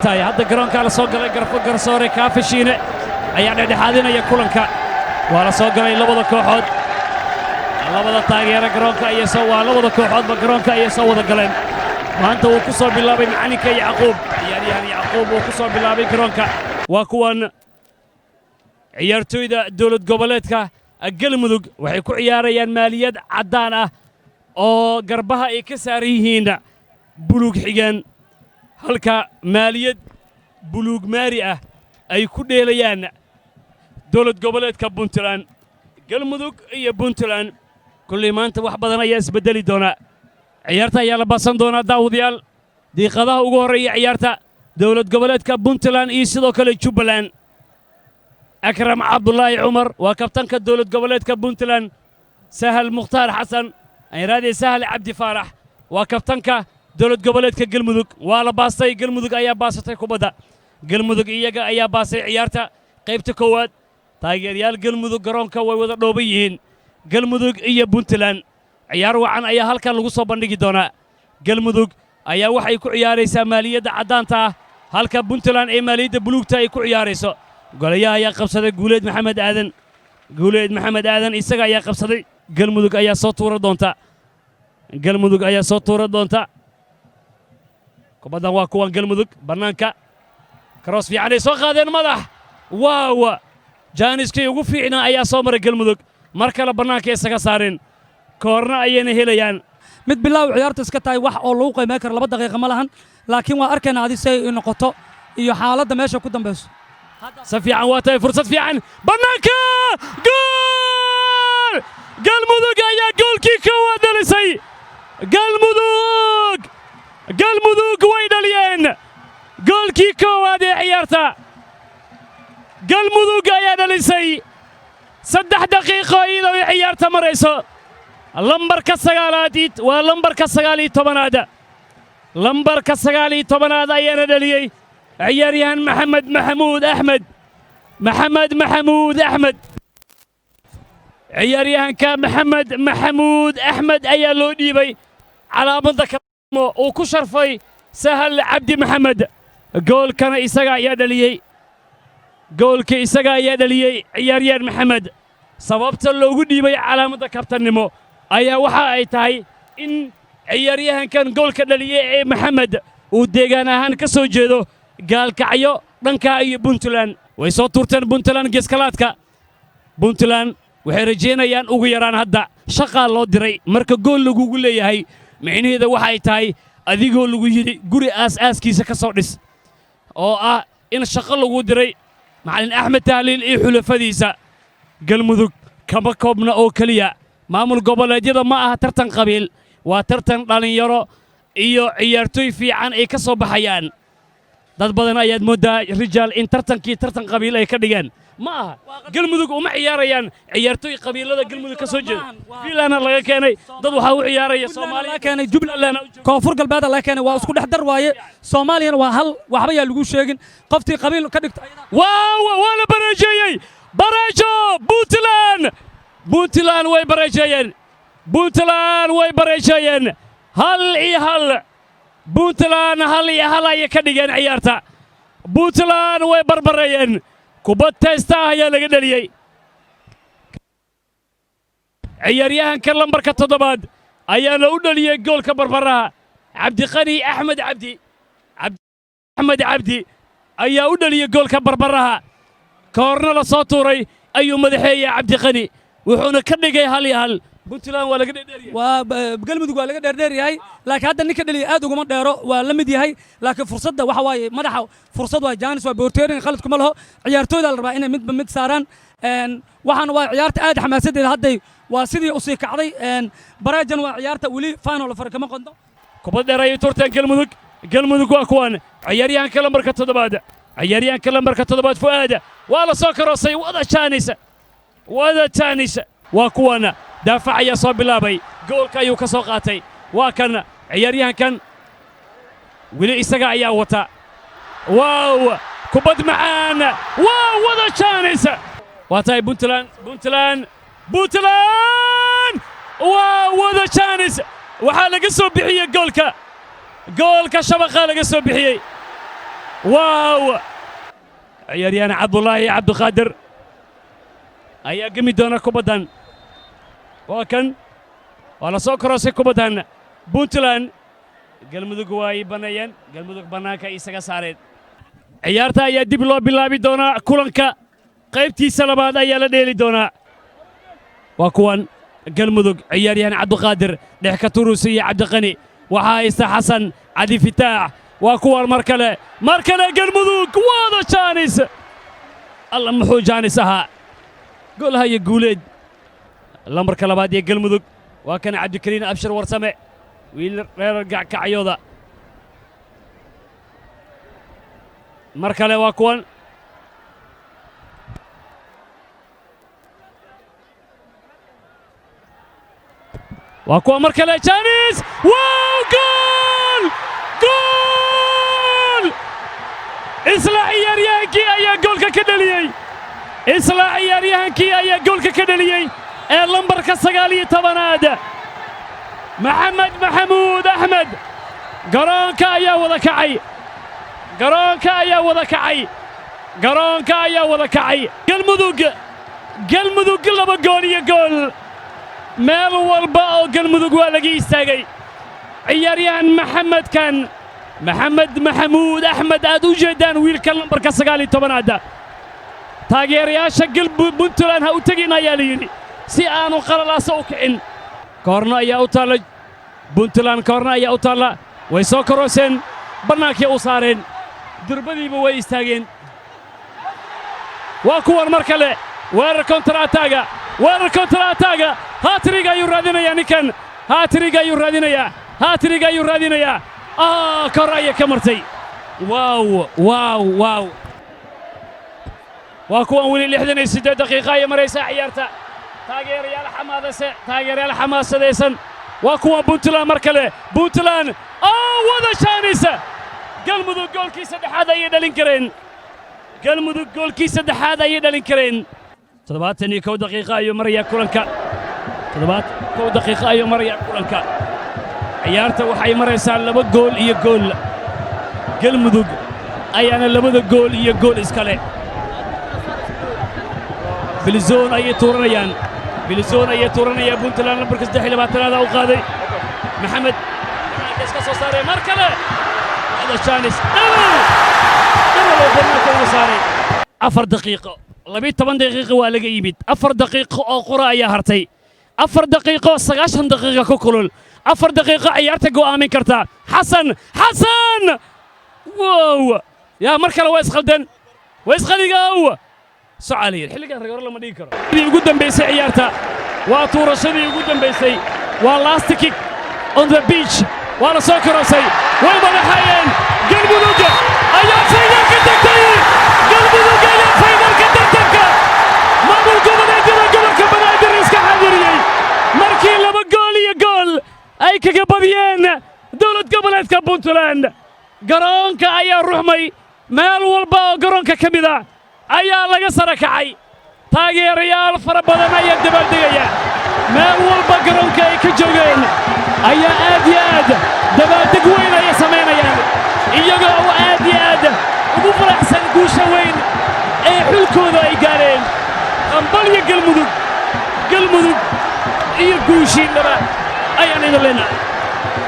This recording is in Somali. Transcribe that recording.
hadda garoonka la soo galay garsoore kaafishiine ayaa dhexdhexaadinaya kulanka waa la soo galay labada kooxood labada taageero garoonka ay labada kooxoodba garoonka ay soo wada galeen maanta uu ku soo bilaabay macalinka Yacquub Yacquub uu ku soo bilaabay garoonka waa kuwan ciyaartoyda dawlad goboleedka Galmudug waxay ku ciyaarayaan maaliyad cadaan ah oo garbaha ay ka saaran yihiin buluug xigeen halka maaliyad buluug maari ah ay ku dheelayaan dawlad goboleedka Puntland Galmudug iyo Puntland kulli maanta wax badan ayaa isbedeli doona ciyaarta ayaa la baasan doona daawadayaal diiqadaha ugu horeeya ciyaarta dawlad goboleedka Puntland iyo sidoo kale Jubbaland أكرم عبد الله عمر وكابتنك الدولة قبلتك بنتلان سهل مختار حسن أيرادي سهل عبد فارح وكابتنك دولة قبلتك قلمدك ولا باستي قلمدك أيا باستي كوبدا قلمدك إيجا أيا باستي عيارتا قيبت كواد تاجر يال قلمدك قرونك ووضع دوبيين قلمدك إيا بنتلان عيار وعن أيا هالكان لقصة بندقي دونا قلمدك أيا وحي كو عياريسا مالية عدانتا هالكا بنتلان أي مالية بلوكتا أي كو عياريسا قوليا يا قبصدي قوليد محمد آذن إسقى يا قبصدي قلمدك أيا صوت ورا دونتا قلمدك أيا صوت ورا دونتا كبدا واكوان قلمدك برنانكا كروس في عليه سوق هذا المدح واو جانسكي يوقف فينا أيا صومر قلمدك مركل برنانكا إسقى صارين كورنا أيا نهيليان mid bilow ciyaarta iska tahay wax oo lagu qiimeyn karo 2 daqiiqo ma lahan laakiin waa arkayna hadii say noqoto iyo xaaladda meesha ku dambayso سفي عن واتي فرصة في عن بنانكا جول قلمدوق يا جول كيكو ودلسي قلمدوق وين الين جول كيكو هذه عيارته قلمدوق يا دلسي 6 دقيقة إذا عيارته مريسو لمبر كسغالاتيت ولمبر كسغالي تبنادا لمبر كسغالي تبنادا يا دليي عياريان محمد محمود أحمد عياريان كان محمود أحمد أيا لو ديبي على منطقة وكشر في سهل عبد محمد جول كان إسقى يا دليي جول كإسقى يا دليي عياريان محمد صوبت لو ديبي على منطقة النمو أيا وحا أي تاي إن عياريان كان جول كدليي محمد وديغانا هان كسو جيدو قال كعيو دنكا اي بنتلان way soo turteen Puntland geeskalaadka Puntland waxay rajeynayaan ugu yaraan hadda shaqa loo diray marka gool lagu leeyahay micnaheedu waxa ay tahay adigoo lagu yiri guri aaskiisa ka soo dhis oo ah in shaqa lagu diray macallin Axmed Tahliil iyo xulafadiisa Galmudug kama koobna oo kaliya maamul goboleedyada ma aha tartan qabiil waa tartan dhalinyaro iyo ciyaartoy fiican ay ka soo baxayaan dad badan ayaad moodaa rijaal in tartan qabiil ay ka dhigeen ma aha Galmudug uma ciyaarayaan ciyaartoy qabiilada Galmudug ka soo jeeda fiilana laga keenay dad waxa uu ciyaaraya Soomaaliya keenay Jubbaland koonfur galbeed la keenay waa isku dhex dar waaye Soomaaliyana waa hal waxba yaa lagu sheegin qoftii qabiil ka dhigtay waaw wala barajeeyay barajo Puntland way barajeeyeen hal iyo hal Puntland hal iyo hal ay ka dhigeen ciyaarta Puntland way barbarayeen kubad taysta ayaa laga dhaliyay ciyaaryahanka lambarka 7 ayaa la u dhaliyay goolka barbaraha Cabdiqani Axmed Cabdi ayaa u dhaliyay goolka barbaraha koorna la soo tuuray ayuu madaxeeyay Cabdiqani wuxuuna ka dhigay hal iyo hal Puntland waa laga dheereeyay Galmudug waa laga dheereeyay laakiin hadda ninka dhaliyay aad uguma dheero waa la mid yahay laakiin fursadda waxa waaye madaxa fursad waa Jaanis waa boorteerin khalad kuma laho ciyaartooyda la rabaa inay mid saaraan waxaan waa ciyaarta aad xamaasadeeda hadday waa sidii u sii kacday barajan waa ciyaarta wali final far kama qondo kubad dheer ay turteen Galmudug waa kuwan ciyaaryahanka lambarka 7 Fuaad waa la soo karoosay wada Jaanis waa kuwana دافع يا صوب لابي جول كايو كسو قاتي وكان عياريان كان ولي إسقى يا وتا واو كبد معانا واو وذا شانس واتاي بنتلان واو وذا شانس وحال قصو بحيه جول كا شبكة لقصو بحيه واو عياريان عبد الله عبد القادر أيا قمي دونا كوبدان وكان ولا سوكروسي كوبدان بونتلان galmudug way banayeen galmudug banaanka isaga saareen ciyaarta ayaa dib loo bilaabi doonaa kulanka qaybtiisa labaad ayaa la dheeli doonaa waa kuwan galmudug ciyaaryahan cabdiqaadir dhex ka turusi iyo cabdiqani waxa haysta xasan cadi fitaax waa kuwan mar kale galmudug waada jaanis alla muxuu jaanis ahaa goolaha iyo guuleed lambarka labaad ee galmudug waa kan cabdikariin abshir warsame wiil reer gackacyooda mar kale waa kuwan mar kale jaanis wow gool isla ciyaaryahankii ayaa goolka ka dhaliyey ee lambarka 19aad محمد محمود أحمد قرانكا يا وذكعي قلمذوق لبا جول يا جول مال والباء قلمذوق والقي استاقي عياريان محمد محمود أحمد أدو جدان ويل كان بركة سقالي طبنادا تاجر يا شقل بنتلان هاوتقينا يا ليني سيانو قرلا سوكعين كورنا يا أوتالا بنتلان كورنا يا أوتالا ويسوكروسن برناك يا أوصارين دربدي بوي استاجين وكور مركلة وير كونتر أتاجا هاتريجا يرادينا يا نيكن هاتريجا يرادينا يا كورايا كمرتي واو وكون ولي لحدنا 6 دقيقة يا مريسا عيارتا taageeryaal xamaasadaysan waa kuwa Puntland mar kale Puntland wada shaanisa galmudug goolkii saddexaad ayay dhalin kareen 71 daqiiqo ayuu maraya kulanka ciyaarta waxay maraysaa 2 gool iyo gool galmudug ayaana 2 gool iyo gool iskale بلزون أي تورنيان بنتلان نمبر 16 أو قاضي محمد كسكسو صاري مركله هذا شانس أفر دقيقة لبيت 8 دقيقة ولا جيبت 4 دقيقة أو قراءة يا هرتي 4 دقيقة 19 دقيقة كوكولول 4 دقيقة عيارتك وآمن كرتا حسن واو يا مركله ويس خلدن سعالي الحلقة رجال لما ديكر يقدم بيسي عيارتا واتورا شدي يقدم بيسي ولاستيكيك on the beach ولا سوكروسي ويبقى حيين قلبودوك أيام فاينل كتكتي قلبودوك أيام فاينل كتكتك ما بالقوة نادر كبنادر إسكا حاضري مركين لما جول أي كبابيين دولة قبلت كبونتلاند قرانكا أيام رحمي مال والبا قرانكا كمدا ayaa laga sara kacay taageerayaal fara badan ayaa dabaaldegaya meel walba garoonka ay ka joogeen ayaa aad dabaaldeg weyn ay sameynayaan iyagoo aad ugu faraxsan guusha weyn ee xulkooda ay gaareen ambalya galmudug iyo guushii laba ayaan idin leenahay